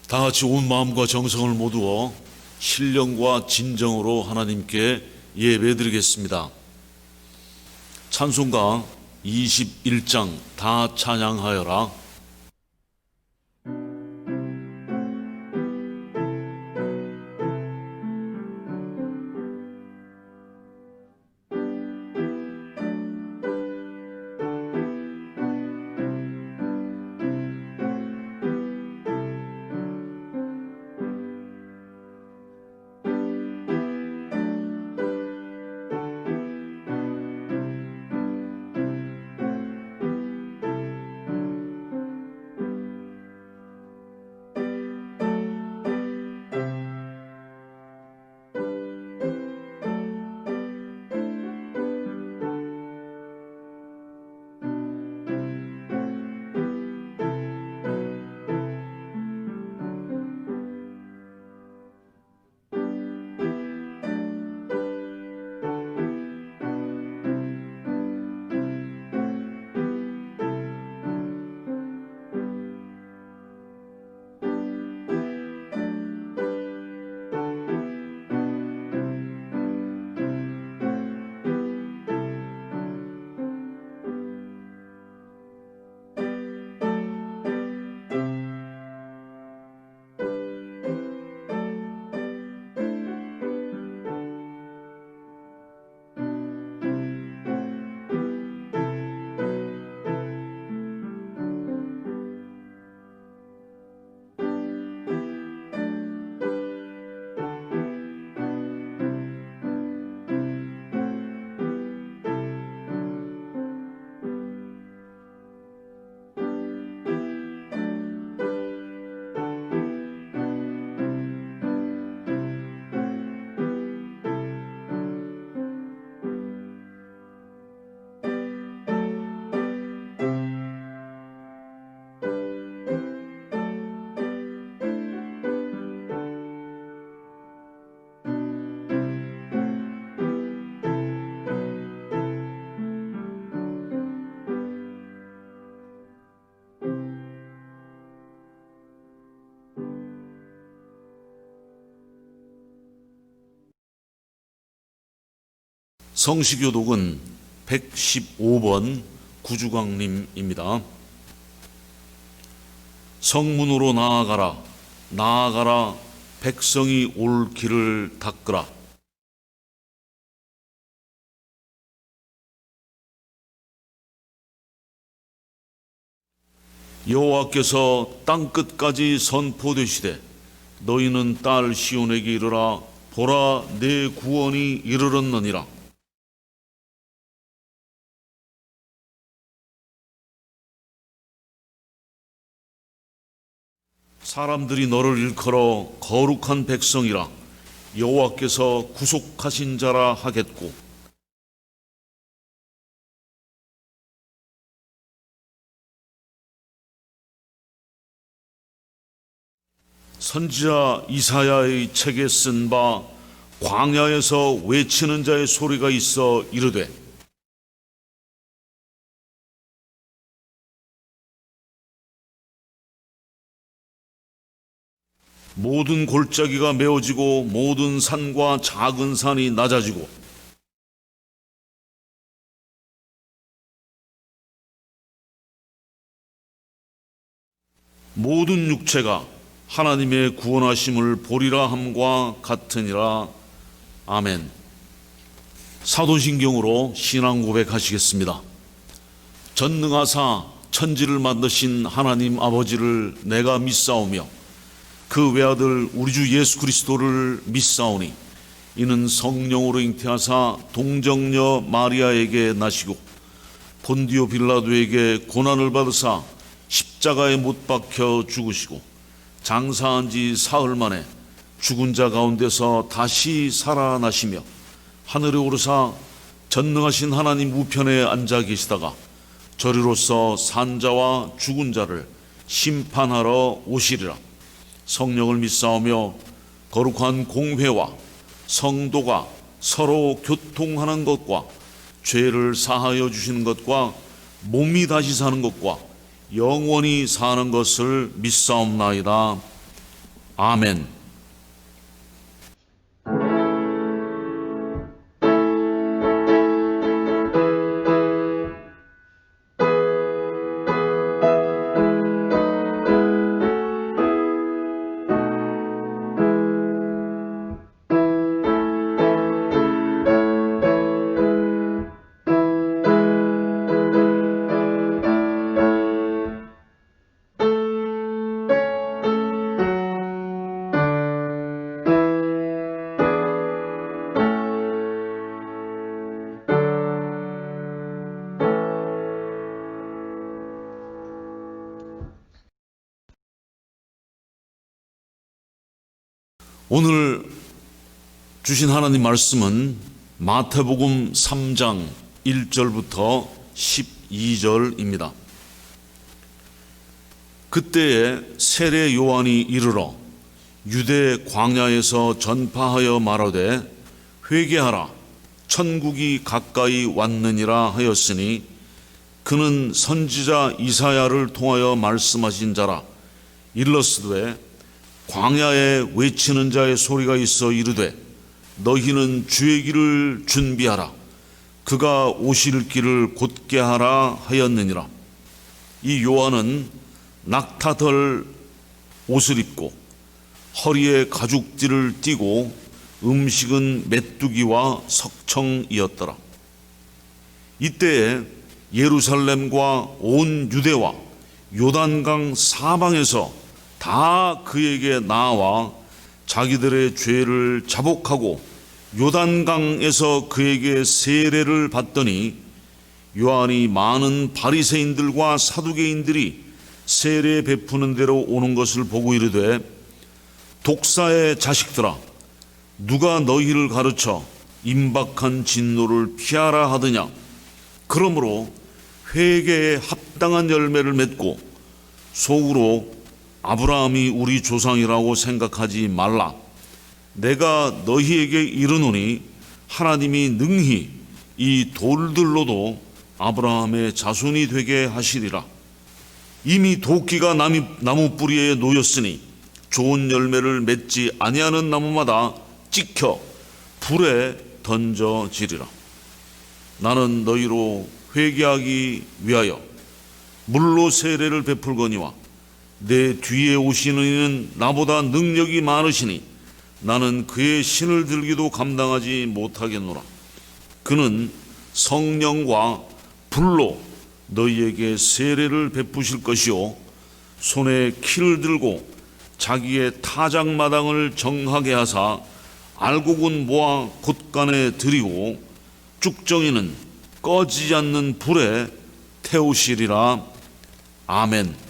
다 같이 온 마음과 정성을 모두어 신령과 진정으로 하나님께 예배드리겠습니다. 찬송가 21장 다 찬양하여라. 성시교독은 115번 구주광님입니다. 성문으로 나아가라, 나아가라, 백성이 올 길을 닦으라. 여호와께서 땅끝까지 선포되시되 너희는 딸 시온에게 이르라. 보라, 내 구원이 이르렀느니라. 사람들이 너를 일컬어 거룩한 백성이라 여호와께서 구속하신 자라 하겠고, 선지자 이사야의 책에 쓴 바 광야에서 외치는 자의 소리가 있어 이르되 모든 골짜기가 메어지고 모든 산과 작은 산이 낮아지고 모든 육체가 하나님의 구원하심을 보리라 함과 같으니라. 아멘. 사도신경으로 신앙 고백하시겠습니다. 전능하사 천지를 만드신 하나님 아버지를 내가 믿사오며 그 외아들 우리 주 예수 그리스도를 믿사오니 이는 성령으로 잉태하사 동정녀 마리아에게 나시고 본디오 빌라도에게 고난을 받으사 십자가에 못 박혀 죽으시고 장사한 지 사흘 만에 죽은 자 가운데서 다시 살아나시며 하늘에 오르사 전능하신 하나님 우편에 앉아 계시다가 저리로서 산자와 죽은 자를 심판하러 오시리라. 성령을 믿사오며 거룩한 공회와 성도가 서로 교통하는 것과 죄를 사하여 주시는 것과 몸이 다시 사는 것과 영원히 사는 것을 믿사옵나이다. 아멘. 오늘 주신 하나님 말씀은 마태복음 3장 1절부터 12절입니다. 그때에 세례 요한이 이르러 유대 광야에서 전파하여 말하되 회개하라 천국이 가까이 왔느니라 하였으니 그는 선지자 이사야를 통하여 말씀하신 자라. 일러스되 광야에 외치는 자의 소리가 있어 이르되 너희는 주의 길을 준비하라 그가 오실 길을 곧게 하라 하였느니라. 이 요한은 낙타털 옷을 입고 허리에 가죽띠를 띠고 음식은 메뚜기와 석청이었더라. 이때에 예루살렘과 온 유대와 요단강 사방에서 다 그에게 나와 자기들의 죄를 자복하고 요단강에서 그에게 세례를 받더니 요한이 많은 바리새인들과 사두개인들이 세례 베푸는 대로 오는 것을 보고 이르되 독사의 자식들아 누가 너희를 가르쳐 임박한 진노를 피하라 하더냐. 그러므로 회개에 합당한 열매를 맺고 속으로 아브라함이 우리 조상이라고 생각하지 말라. 내가 너희에게 이르노니 하나님이 능히 이 돌들로도 아브라함의 자손이 되게 하시리라. 이미 도끼가 나무 뿌리에 놓였으니 좋은 열매를 맺지 아니하는 나무마다 찍혀 불에 던져지리라. 나는 너희로 회개하기 위하여 물로 세례를 베풀거니와 내 뒤에 오시는 이는 나보다 능력이 많으시니 나는 그의 신을 들기도 감당하지 못하겠노라. 그는 성령과 불로 너희에게 세례를 베푸실 것이요 손에 키를 들고 자기의 타작마당을 정하게 하사 알곡은 모아 곳간에 들이고 쭉정이는 꺼지지 않는 불에 태우시리라. 아멘.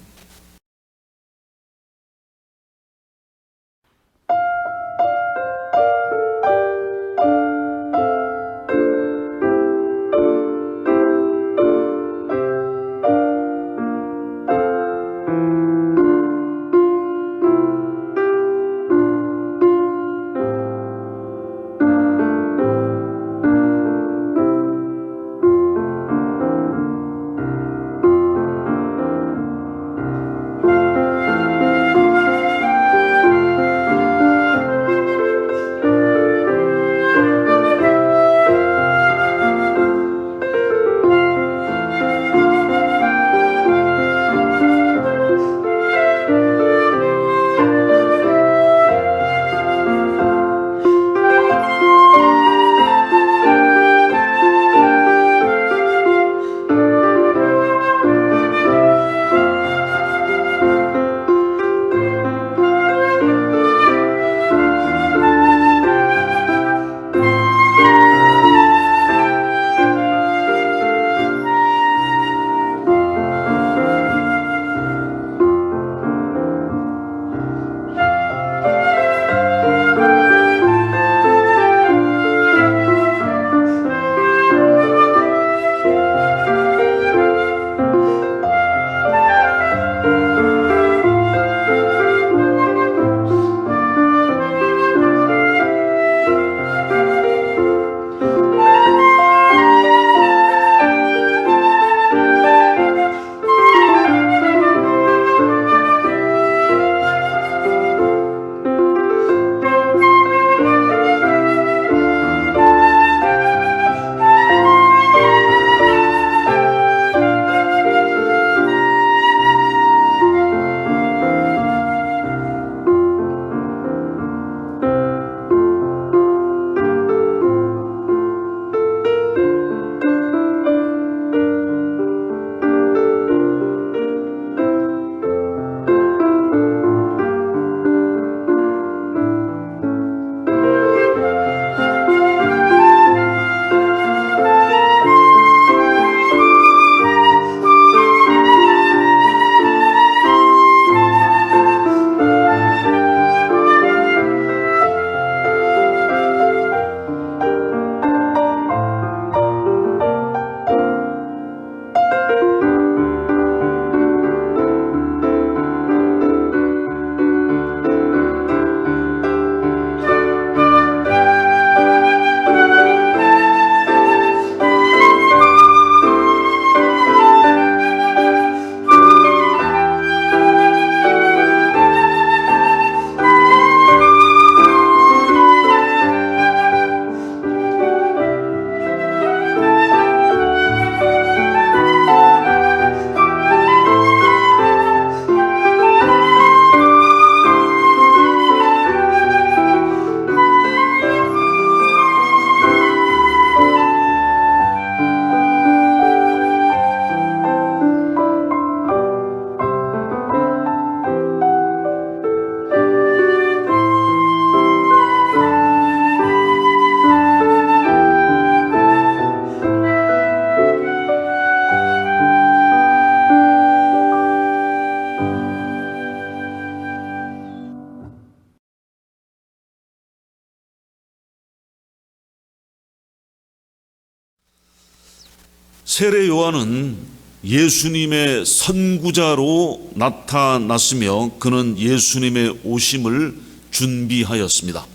세례 요한은 예수님의 선구자로 나타났으며 그는 예수님의 오심을 준비하였습니다.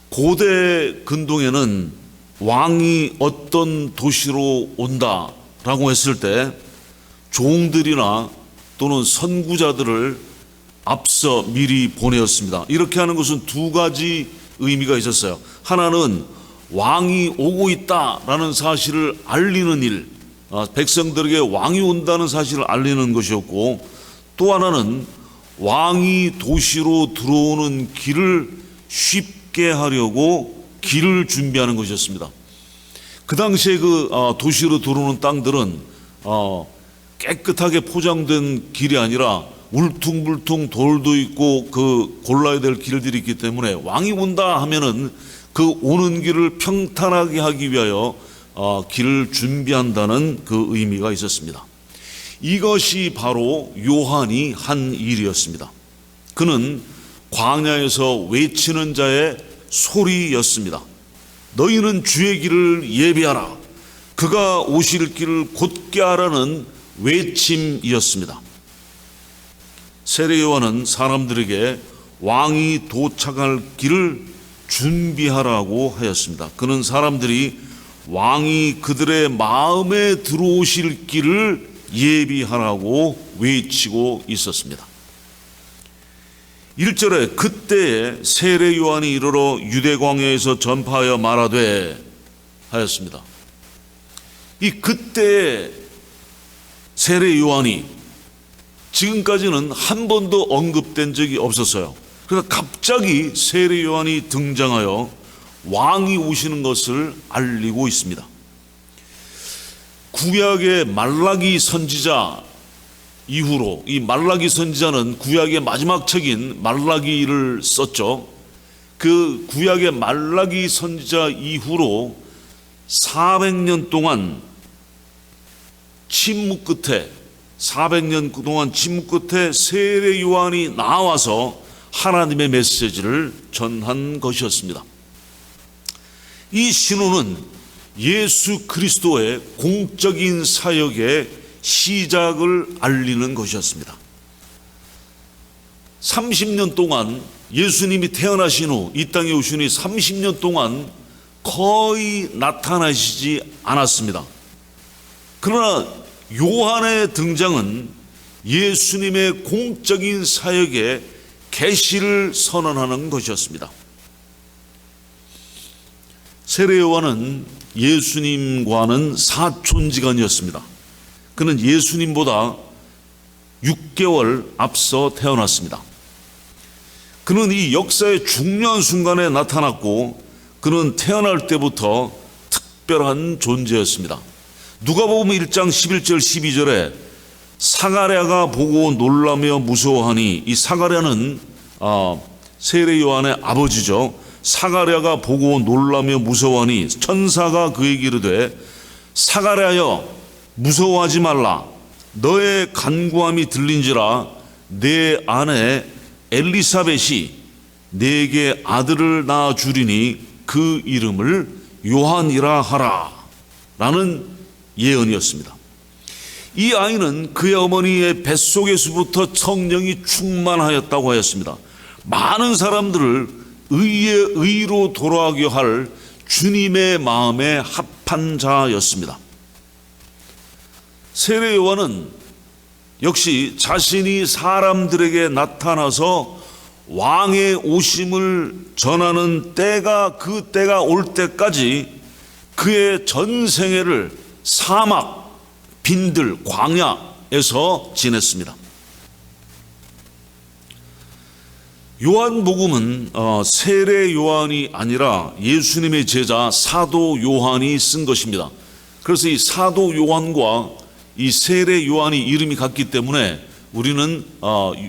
고대 근동에는 왕이 어떤 도시로 온다라고 했을 때 종들이나 또는 선구자들을 앞서 미리 보내었습니다. 이렇게 하는 것은 두 가지 의미가 있었어요. 하나는 왕이 오고 있다라는 사실을 알리는 일, 백성들에게 왕이 온다는 사실을 알리는 것이었고, 또 하나는 왕이 도시로 들어오는 길을 쉽게 하려고 길을 준비하는 것이었습니다. 그 당시에 그 도시로 들어오는 땅들은 깨끗하게 포장된 길이 아니라 울퉁불퉁 돌도 있고 그 골라야 될 길들이 있기 때문에 왕이 온다 하면은 그 오는 길을 평탄하게 하기 위하여 길을 준비한다는 그 의미가 있었습니다. 이것이 바로 요한이 한 일이었습니다. 그는 광야에서 외치는 자의 소리였습니다. 너희는 주의 길을 예비하라. 그가 오실 길을 곧게 하라는 외침이었습니다. 세례 요한은 사람들에게 왕이 도착할 길을 준비하라고 하였습니다. 그는 사람들이 왕이 그들의 마음에 들어오실 길을 예비하라고 외치고 있었습니다. 1절에 그때에 세례 요한이 이르러 유대 광야에서 전파하여 말하되 하였습니다. 이 그때에 세례 요한이 지금까지는 한 번도 언급된 적이 없었어요. 그러니까 갑자기 세례 요한이 등장하여 왕이 오시는 것을 알리고 있습니다. 구약의 말라기 선지자 이후로, 이 말라기 선지자는 구약의 마지막 책인 말라기를 썼죠. 그 구약의 말라기 선지자 이후로 400년 동안 침묵 끝에 400년 동안 침묵 끝에 세례 요한이 나와서 하나님의 메시지를 전한 것이었습니다. 이 신호는 예수 그리스도의 공적인 사역의 시작을 알리는 것이었습니다. 30년 동안 예수님이 태어나신 후 이 땅에 오신 후 30년 동안 거의 나타나시지 않았습니다. 그러나 요한의 등장은 예수님의 공적인 사역의 계시를 선언하는 것이었습니다. 세례 요한은 예수님과는 사촌지간이었습니다. 그는 예수님보다 6개월 앞서 태어났습니다. 그는 이 역사의 중요한 순간에 나타났고 그는 태어날 때부터 특별한 존재였습니다. 누가복음 1장 11절 12절에 사가랴가 보고 놀라며 무서워하니, 이 사가랴는 세례 요한의 아버지죠. 사가랴가 보고 놀라며 무서워하니 천사가 그에게 이르되 사가랴여 무서워하지 말라. 너의 간구함이 들린지라 내 아내 엘리사벳이 네게 아들을 낳아 주리니 그 이름을 요한이라 하라 라는 예언이었습니다. 이 아이는 그의 어머니의 뱃속에서부터 성령이 충만하였다고 하였습니다. 많은 사람들을 의로 돌아가게 할 주님의 마음에 합한 자였습니다. 세례 요한은 역시 자신이 사람들에게 나타나서 왕의 오심을 전하는 때가, 그 때가 올 때까지 그의 전생애를 사막, 빈들, 광야에서 지냈습니다. 요한복음은 세례 요한이 아니라 예수님의 제자 사도 요한이 쓴 것입니다. 그래서 이 사도 요한과 이 세례 요한이 이름이 같기 때문에 우리는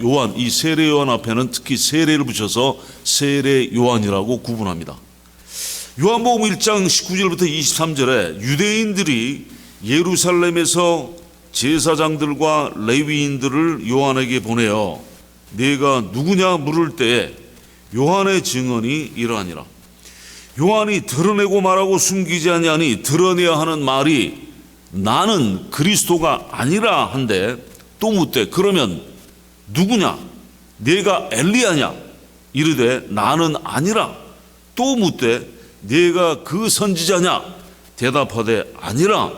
요한, 이 세례 요한 앞에는 특히 세례를 붙여서 세례 요한이라고 구분합니다. 요한복음 1장 19절부터 23절에 유대인들이 예루살렘에서 제사장들과 레위인들을 요한에게 보내어 네가 누구냐 물을 때에 요한의 증언이 이러하니라. 요한이 드러내고 말하고 숨기지 아니하니 드러내야 하는 말이 나는 그리스도가 아니라 한데 또 묻되 그러면 누구냐? 네가 엘리야냐? 이르되 나는 아니라. 또 묻되 네가 그 선지자냐? 대답하되 아니라.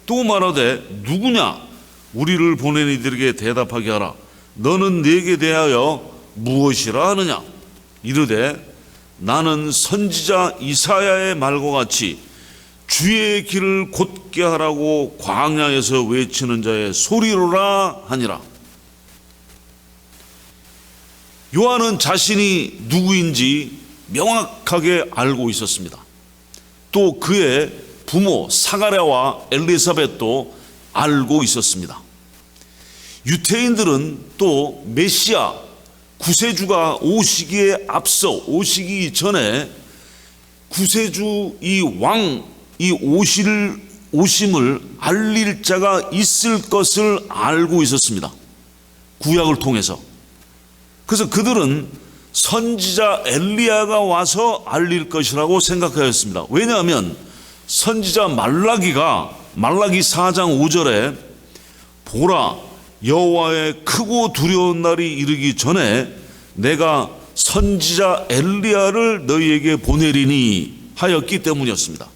또 말하되 누구냐? 우리를 보낸 이들에게 대답하게 하라. 너는 내게 대하여 무엇이라 하느냐? 이르되 나는 선지자 이사야의 말과 같이 주의 길을 곧게 하라고 광야에서 외치는 자의 소리로라 하니라. 요한은 자신이 누구인지 명확하게 알고 있었습니다. 또 그의 부모 사가랴와 엘리사벳도 알고 있었습니다. 유대인들은 또 메시아 구세주가 오시기에 앞서, 오시기 전에 구세주 이 오심을 알릴 자가 있을 것을 알고 있었습니다. 구약을 통해서. 그래서 그들은 선지자 엘리야가 와서 알릴 것이라고 생각하였습니다. 왜냐하면 선지자 말라기 4장 5절에 보라 여호와의 크고 두려운 날이 이르기 전에 내가 선지자 엘리야를 너희에게 보내리니 하였기 때문이었습니다.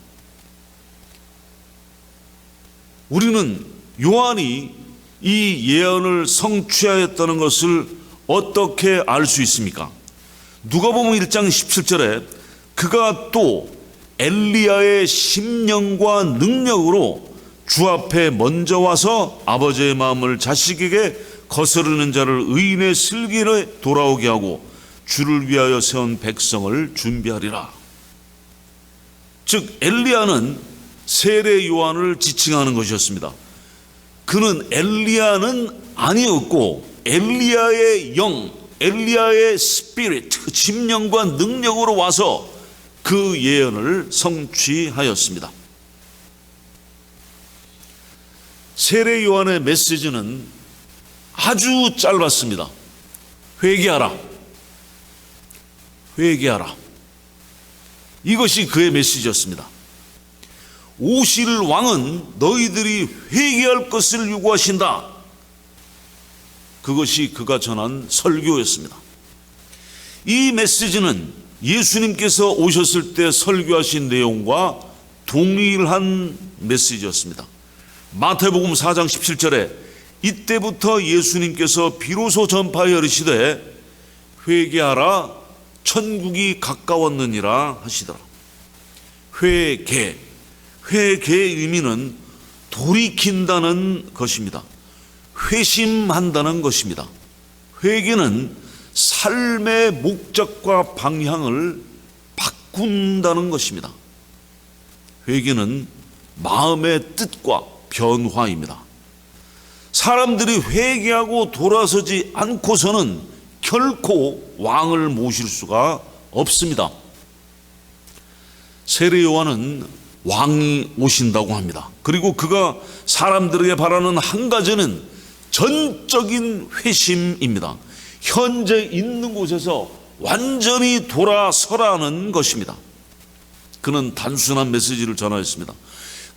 우리는 요한이 이 예언을 성취하였다는 것을 어떻게 알 수 있습니까? 누가복음 1장 17절에 그가 또 엘리야의 심령과 능력으로 주 앞에 먼저 와서 아버지의 마음을 자식에게 거스르는 자를 의인의 슬기를 돌아오게 하고 주를 위하여 세운 백성을 준비하리라. 즉 엘리야는 세례 요한을 지칭하는 것이었습니다. 그는 엘리야는 아니었고 엘리야의 영, 엘리야의 스피릿, 심령과 능력으로 와서 그 예언을 성취하였습니다. 세례 요한의 메시지는 아주 짧았습니다. 회개하라. 회개하라. 이것이 그의 메시지였습니다. 오실 왕은 너희들이 회개할 것을 요구하신다. 그것이 그가 전한 설교였습니다. 이 메시지는 예수님께서 오셨을 때 설교하신 내용과 동일한 메시지였습니다. 마태복음 4장 17절에 이때부터 예수님께서 비로소 전파하여 이르시되 회개하라 천국이 가까웠느니라 하시더라. 회개의 의미는 돌이킨다는 것입니다. 회심한다는 것입니다. 회개는 삶의 목적과 방향을 바꾼다는 것입니다. 회개는 마음의 뜻과 변화입니다. 사람들이 회개하고 돌아서지 않고서는 결코 왕을 모실 수가 없습니다. 세례 요한은 왕이 오신다고 합니다. 그리고 그가 사람들에게 바라는 한 가지는 전적인 회심입니다. 현재 있는 곳에서 완전히 돌아서라는 것입니다. 그는 단순한 메시지를 전하였습니다.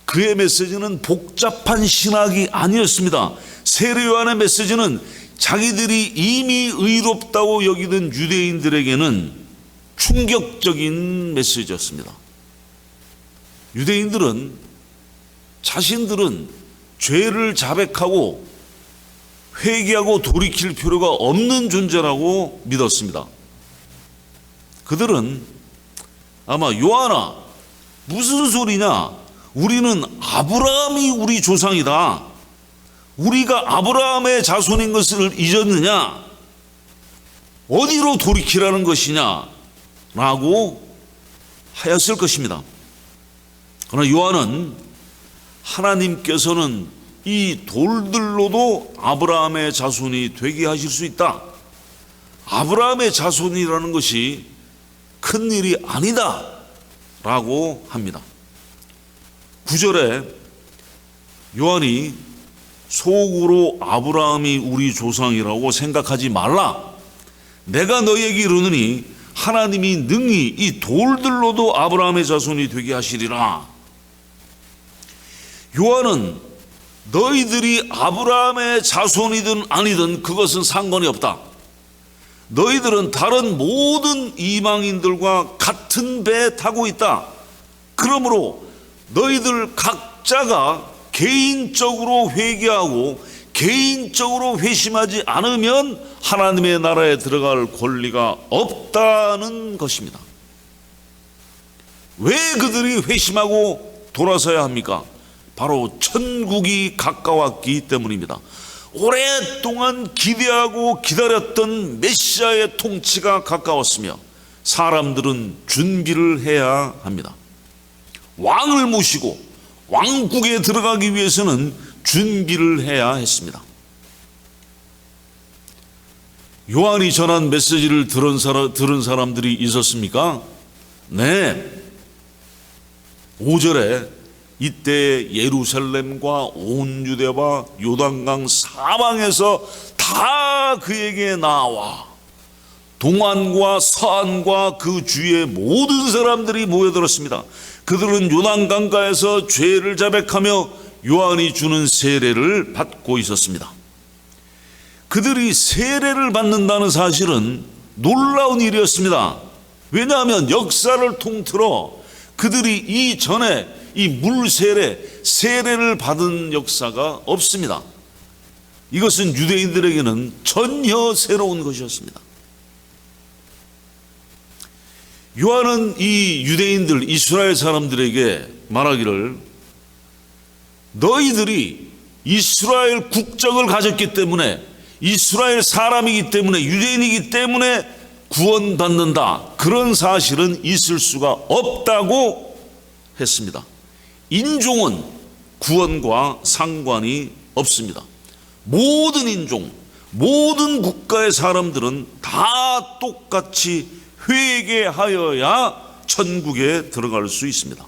그의 메시지는 복잡한 신학이 아니었습니다. 세례 요한의 메시지는 자기들이 이미 의롭다고 여기던 유대인들에게는 충격적인 메시지였습니다. 유대인들은 자신들은 죄를 자백하고 회개하고 돌이킬 필요가 없는 존재라고 믿었습니다. 그들은 아마 요한아 무슨 소리냐? 우리는 아브라함이 우리 조상이다. 우리가 아브라함의 자손인 것을 잊었느냐? 어디로 돌이키라는 것이냐? 라고 하였을 것입니다. 그러나 요한은 하나님께서는 이 돌들로도 아브라함의 자손이 되게 하실 수 있다. 아브라함의 자손이라는 것이 큰 일이 아니다. 라고 합니다. 9절에 요한이 속으로 아브라함이 우리 조상이라고 생각하지 말라. 내가 너희에게 이르노니 하나님이 능히 이 돌들로도 아브라함의 자손이 되게 하시리라. 요한은 너희들이 아브라함의 자손이든 아니든 그것은 상관이 없다. 너희들은 다른 모든 이방인들과 같은 배에 타고 있다. 그러므로 너희들 각자가 개인적으로 회개하고 개인적으로 회심하지 않으면 하나님의 나라에 들어갈 권리가 없다는 것입니다. 왜 그들이 회심하고 돌아서야 합니까? 바로 천국이 가까웠기 때문입니다. 오랫동안 기대하고 기다렸던 메시아의 통치가 가까웠으며 사람들은 준비를 해야 합니다. 왕을 모시고 왕국에 들어가기 위해서는 준비를 해야 했습니다. 요한이 전한 메시지를 들은 사람들이 있었습니까? 네. 5절에 이때 예루살렘과 온 유대와 요단강 사방에서 다 그에게 나와 동안과 서안과 그 주위의 모든 사람들이 모여들었습니다. 그들은 요단강가에서 죄를 자백하며 요한이 주는 세례를 받고 있었습니다. 그들이 세례를 받는다는 사실은 놀라운 일이었습니다. 왜냐하면 역사를 통틀어 그들이 이전에 이 세례를 받은 역사가 없습니다. 이것은 유대인들에게는 전혀 새로운 것이었습니다. 요한은 이 유대인들, 이스라엘 사람들에게 말하기를 너희들이 이스라엘 국적을 가졌기 때문에 이스라엘 사람이기 때문에 유대인이기 때문에 구원받는다. 그런 사실은 있을 수가 없다고 했습니다. 인종은 구원과 상관이 없습니다. 모든 인종, 모든 국가의 사람들은 다 똑같이 회개하여야 천국에 들어갈 수 있습니다.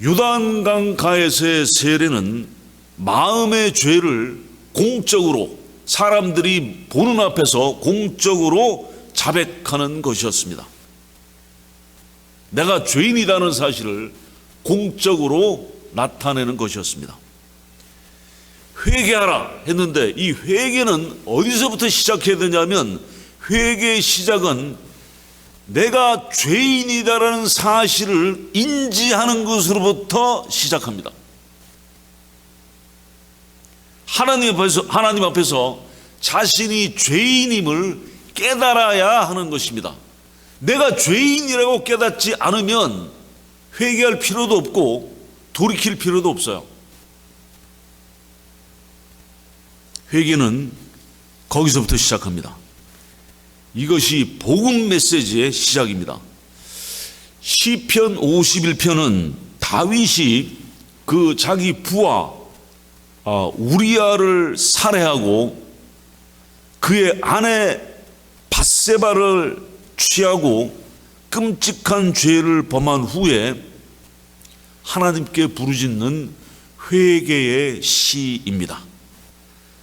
요단강 가에서의 세례는 마음의 죄를 공적으로 사람들이 보는 앞에서 공적으로 자백하는 것이었습니다. 내가 죄인이라는 사실을 공적으로 나타내는 것이었습니다. 회개하라 했는데 이 회개는 어디서부터 시작해야 되냐면 회개의 시작은 내가 죄인이다라는 사실을 인지하는 것으로부터 시작합니다. 하나님 앞에서 자신이 죄인임을 깨달아야 하는 것입니다. 내가 죄인이라고 깨닫지 않으면 회개할 필요도 없고 돌이킬 필요도 없어요. 회개는 거기서부터 시작합니다. 이것이 복음 메시지의 시작입니다. 시편 51편은 다윗이 그 자기 부하 우리아를 살해하고 그의 아내 밧세바를 취하고 끔찍한 죄를 범한 후에 하나님께 부르짖는 회개의 시입니다.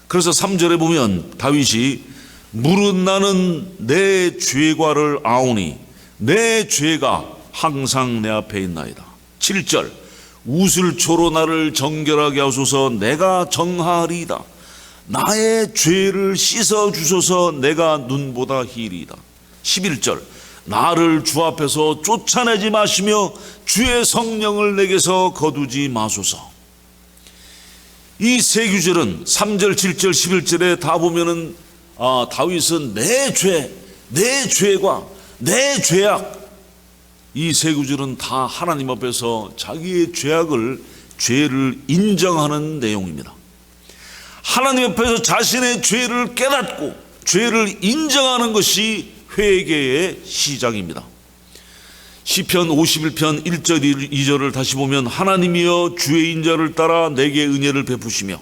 그래서 3절에 보면 다윗이 무릇 나는 내 죄과를 아오니 내 죄가 항상 내 앞에 있나이다. 7절 우슬초로 나를 정결하게 하소서 내가 정하리이다. 나의 죄를 씻어주소서 내가 눈보다 희리이다. 11절 나를 주 앞에서 쫓아내지 마시며 주의 성령을 내게서 거두지 마소서. 이 세 구절은 3절, 7절, 11절에 다 보면은 다윗은 내 죄, 내 죄과 내 죄악 이 세 구절은 다 하나님 앞에서 자기의 죄를 인정하는 내용입니다. 하나님 앞에서 자신의 죄를 깨닫고 죄를 인정하는 것이 회개의 시작입니다. 시편 51편 1절 2절을 다시 보면 하나님이여 주의 인자를 따라 내게 은혜를 베푸시며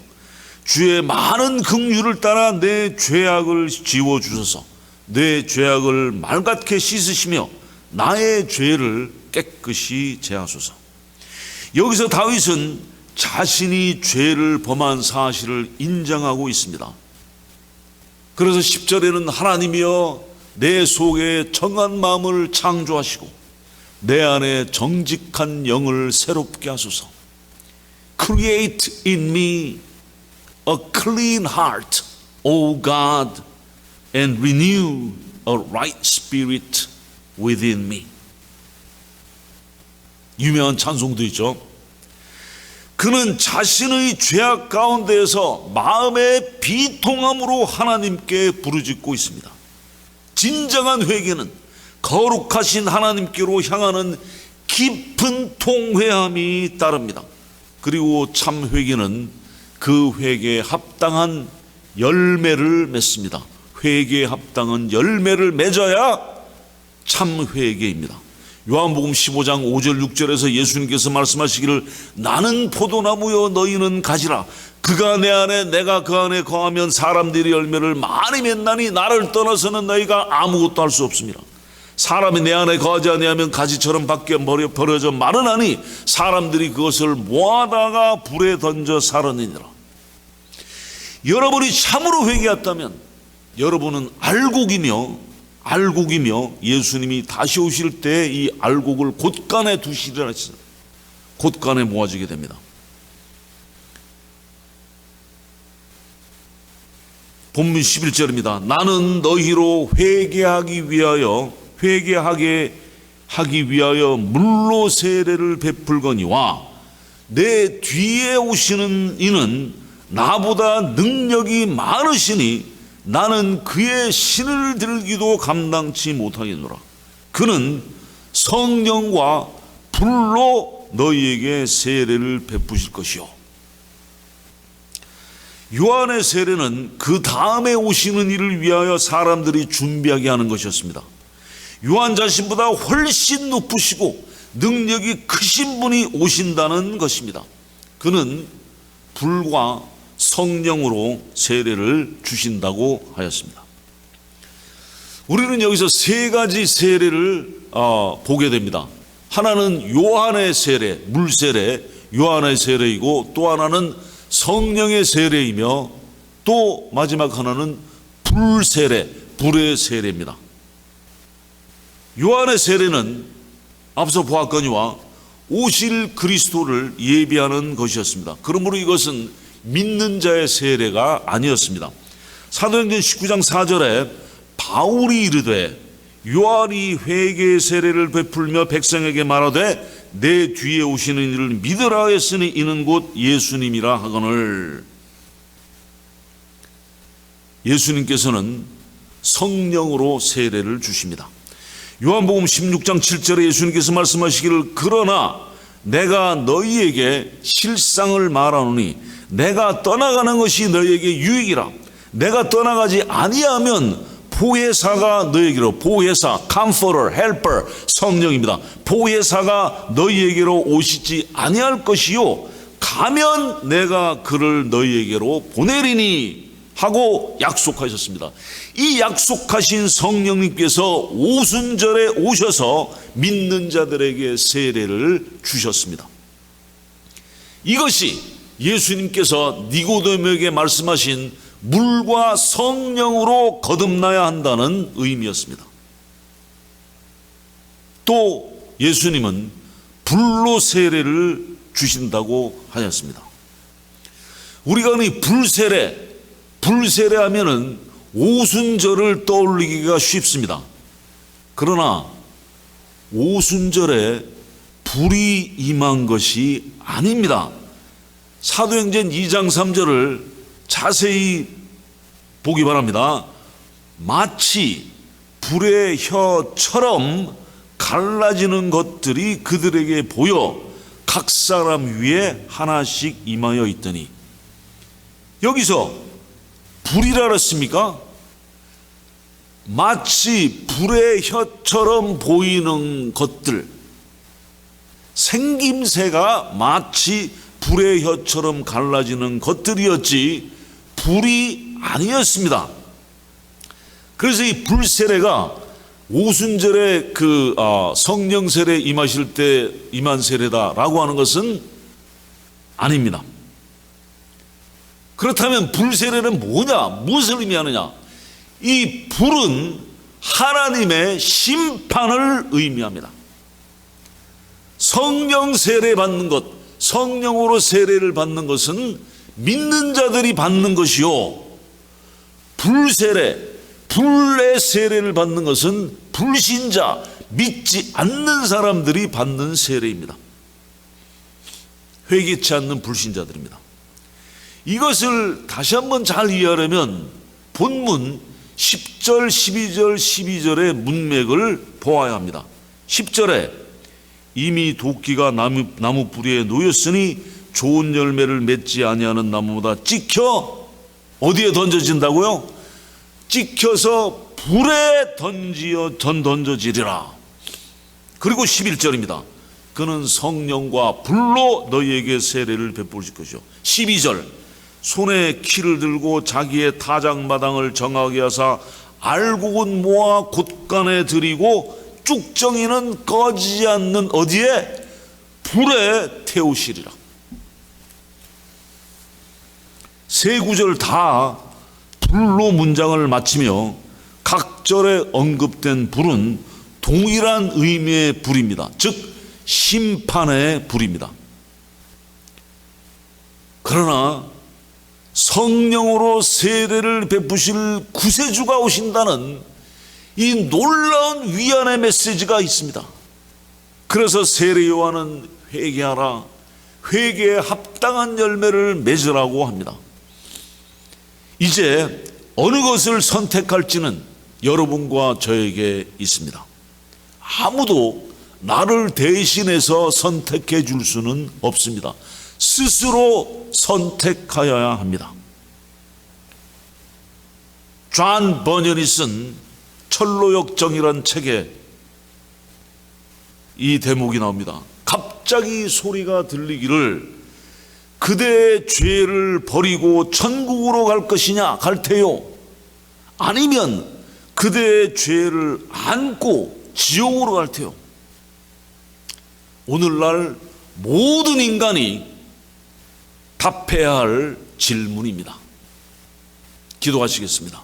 주의 많은 긍휼을 따라 내 죄악을 지워주소서. 내 죄악을 맑게 씻으시며 나의 죄를 깨끗이 제하소서. 여기서 다윗은 자신이 죄를 범한 사실을 인정하고 있습니다. 그래서 10절에는 하나님이여 내 속에 정한 마음을 창조하시고 내 안에 정직한 영을 새롭게 하소서. Create in me a clean heart, O God, and renew a right spirit within me. 유명한 찬송도 있죠. 그는 자신의 죄악 가운데에서 마음의 비통함으로 하나님께 부르짖고 있습니다. 진정한 회개는 거룩하신 하나님께로 향하는 깊은 통회함이 따릅니다. 그리고 참 회개는 그 회개에 합당한 열매를 맺습니다. 회개에 합당한 열매를 맺어야 참 회개입니다. 요한복음 15장 5절 6절에서 예수님께서 말씀하시기를 나는 포도나무요 너희는 가지라. 그가 내 안에 내가 그 안에 거하면 사람들이 열매를 많이 맺나니 나를 떠나서는 너희가 아무것도 할 수 없습니다. 사람이 내 안에 거하지 아니하면 가지처럼 밖에 버려져 마르나니 사람들이 그것을 모아다가 불에 던져 사르느니라. 여러분이 참으로 회개했다면 여러분은 알곡이며 예수님이 다시 오실 때 이 알곡을 곳간에 두시리라 했습니다. 곳간에 모아지게 됩니다. 본문 11절입니다. 나는 너희로 회개하기 위하여 물로 세례를 베풀거니와 내 뒤에 오시는 이는 나보다 능력이 많으시니 나는 그의 신을 들기도 감당치 못하겠노라. 그는 성령과 불로 너희에게 세례를 베푸실 것이요. 요한의 세례는 그 다음에 오시는 이를 위하여 사람들이 준비하게 하는 것이었습니다. 요한 자신보다 훨씬 높으시고 능력이 크신 분이 오신다는 것입니다. 그는 불과 성령으로 세례를 주신다고 하였습니다. 우리는 여기서 세 가지 세례를 보게 됩니다. 하나는 요한의 세례, 물세례, 요한의 세례이고 또 하나는 성령의 세례이며 또 마지막 하나는 불세례, 불의 세례입니다. 요한의 세례는 앞서 보았거니와 오실 그리스도를 예비하는 것이었습니다. 그러므로 이것은 믿는 자의 세례가 아니었습니다. 사도행전 19장 4절에 바울이 이르되 요한이 회개의 세례를 베풀며 백성에게 말하되 내 뒤에 오시는 이를 믿으라 했으니 이는 곧 예수님이라 하거늘. 예수님께서는 성령으로 세례를 주십니다. 요한복음 16장 7절에 예수님께서 말씀하시기를 그러나 내가 너희에게 실상을 말하노니 내가 떠나가는 것이 너희에게 유익이라. 내가 떠나가지 아니하면 보혜사가 너희에게로, 보혜사, comforter, helper, 성령입니다. 보혜사가 너희에게로 오시지 아니할 것이요 가면 내가 그를 너희에게로 보내리니 하고 약속하셨습니다. 이 약속하신 성령님께서 오순절에 오셔서 믿는 자들에게 세례를 주셨습니다. 이것이 예수님께서 니고데모에게 말씀하신 물과 성령으로 거듭나야 한다는 의미였습니다. 또 예수님은 불로 세례를 주신다고 하셨습니다. 우리가 이 불세례 하면은 오순절을 떠올리기가 쉽습니다. 그러나 오순절에 불이 임한 것이 아닙니다. 사도행전 2장 3절을 자세히 보기 바랍니다. 마치 불의 혀처럼 갈라지는 것들이 그들에게 보여 각 사람 위에 하나씩 임하여 있더니, 여기서 불이라 그랬습니까? 마치 불의 혀처럼 보이는 것들, 생김새가 마치 불의 혀처럼 갈라지는 것들이었지 불이 아니었습니다. 그래서 이 불세례가 오순절에 성령 세례 임하실 때 임한 세례다라고 하는 것은 아닙니다. 그렇다면 불세례는 뭐냐? 무엇을 의미하느냐? 이 불은 하나님의 심판을 의미합니다. 성령 세례 받는 것, 성령으로 세례를 받는 것은 믿는 자들이 받는 것이요, 불세례, 불의 세례를 받는 것은 불신자, 믿지 않는 사람들이 받는 세례입니다. 회개치 않는 불신자들입니다. 이것을 다시 한번 잘 이해하려면 본문 10절, 12절, 12절의 문맥을 보아야 합니다. 10절에 이미 도끼가 나무 뿌리에 놓였으니 좋은 열매를 맺지 아니하는 나무보다 찍혀 어디에 던져진다고요? 찍혀서 불에 던져지리라. 그리고 11절입니다. 그는 성령과 불로 너희에게 세례를 베풀 것이요. 12절, 손에 키를 들고 자기의 타작마당을 정하게 하사 알곡은 모아 곳간에 들이고 쭉정이는 꺼지지 않는 어디에? 불에 태우시리라. 세 구절 다 불로 문장을 마치며 각 절에 언급된 불은 동일한 의미의 불입니다. 즉 심판의 불입니다. 그러나 성령으로 세례를 베푸실 구세주가 오신다는 이 놀라운 위안의 메시지가 있습니다. 그래서 세례 요한은 회개하라, 회개에 합당한 열매를 맺으라고 합니다. 이제 어느 것을 선택할지는 여러분과 저에게 있습니다. 아무도 나를 대신해서 선택해 줄 수는 없습니다. 스스로 선택하여야 합니다. 존 버년이 쓴 철로역정이란 책에 이 대목이 나옵니다. 갑자기 소리가 들리기를 그대의 죄를 버리고 천국으로 갈 것이냐, 갈 테요, 아니면 그대의 죄를 안고 지옥으로 갈 테요. 오늘날 모든 인간이 답해야 할 질문입니다. 기도하시겠습니다.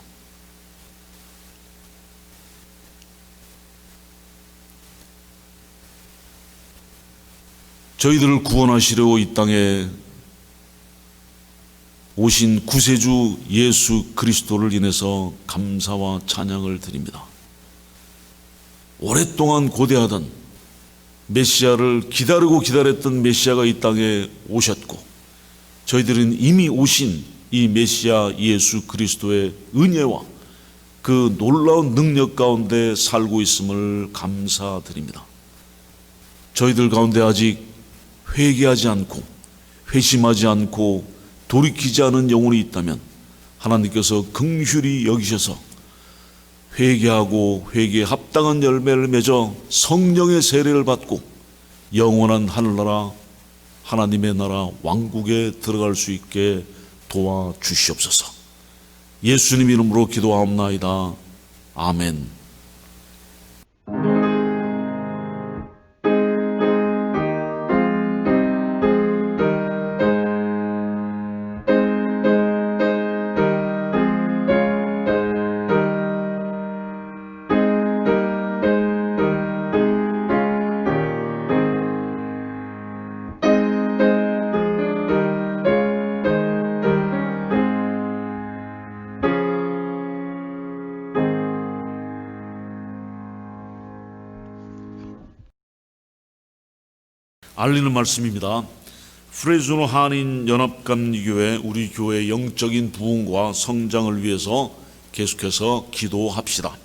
저희들을 구원하시려고 이 땅에 오신 구세주 예수 그리스도를 인해서 감사와 찬양을 드립니다. 오랫동안 고대하던 메시아를 기다리고 기다렸던 메시아가 이 땅에 오셨고, 저희들은 이미 오신 이 메시아 예수 그리스도의 은혜와 그 놀라운 능력 가운데 살고 있음을 감사드립니다. 저희들 가운데 아직 회개하지 않고 회심하지 않고 돌이키지 않은 영혼이 있다면 하나님께서 긍휼히 여기셔서 회개하고 회개에 합당한 열매를 맺어 성령의 세례를 받고 영원한 하늘나라 하나님의 나라 왕국에 들어갈 수 있게 도와주시옵소서. 예수님 이름으로 기도하옵나이다. 아멘. 알리는 말씀입니다. 프레즈노 한인 연합감리교회 우리 교회의 영적인 부흥과 성장을 위해서 계속해서 기도합시다.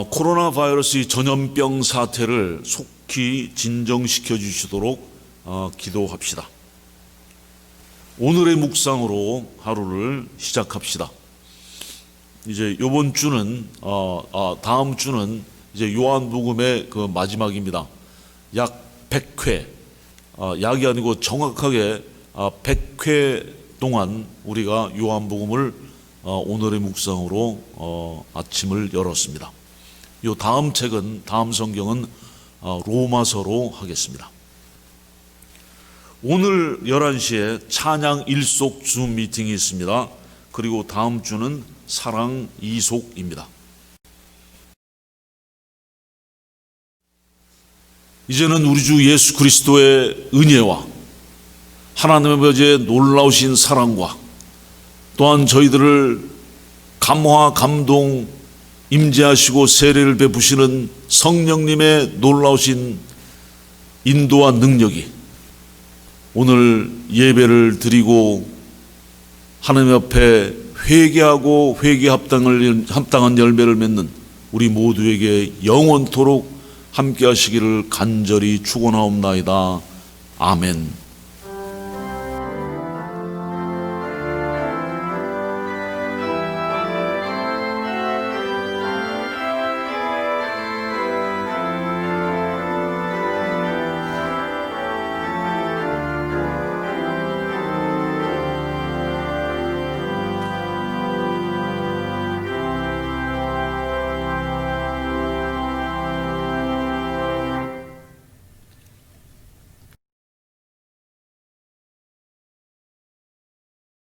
코로나 바이러스 전염병 사태를 속히 진정시켜 주시도록 기도합시다. 오늘의 묵상으로 하루를 시작합시다. 이제 이번 주는 다음 주는 이제 요한복음의 그 마지막입니다. 약 100회, 약이 아니고 정확하게 100회 동안 우리가 요한복음을 오늘의 묵상으로 아침을 열었습니다. 요 다음 책은, 다음 성경은 로마서로 하겠습니다. 오늘 11시에 찬양 1속 줌 미팅이 있습니다. 그리고 다음 주는 사랑 2속입니다. 이제는 우리 주 예수 그리스도의 은혜와 하나님 아버지의 놀라우신 사랑과 또한 저희들을 감화 감동 임재하시고 세례를 베푸시는 성령님의 놀라우신 인도와 능력이 오늘 예배를 드리고 하나님 앞에 회개하고 회개 합당한 열매를 맺는 우리 모두에게 영원토록 함께 하시기를 간절히 축원하옵나이다. 아멘.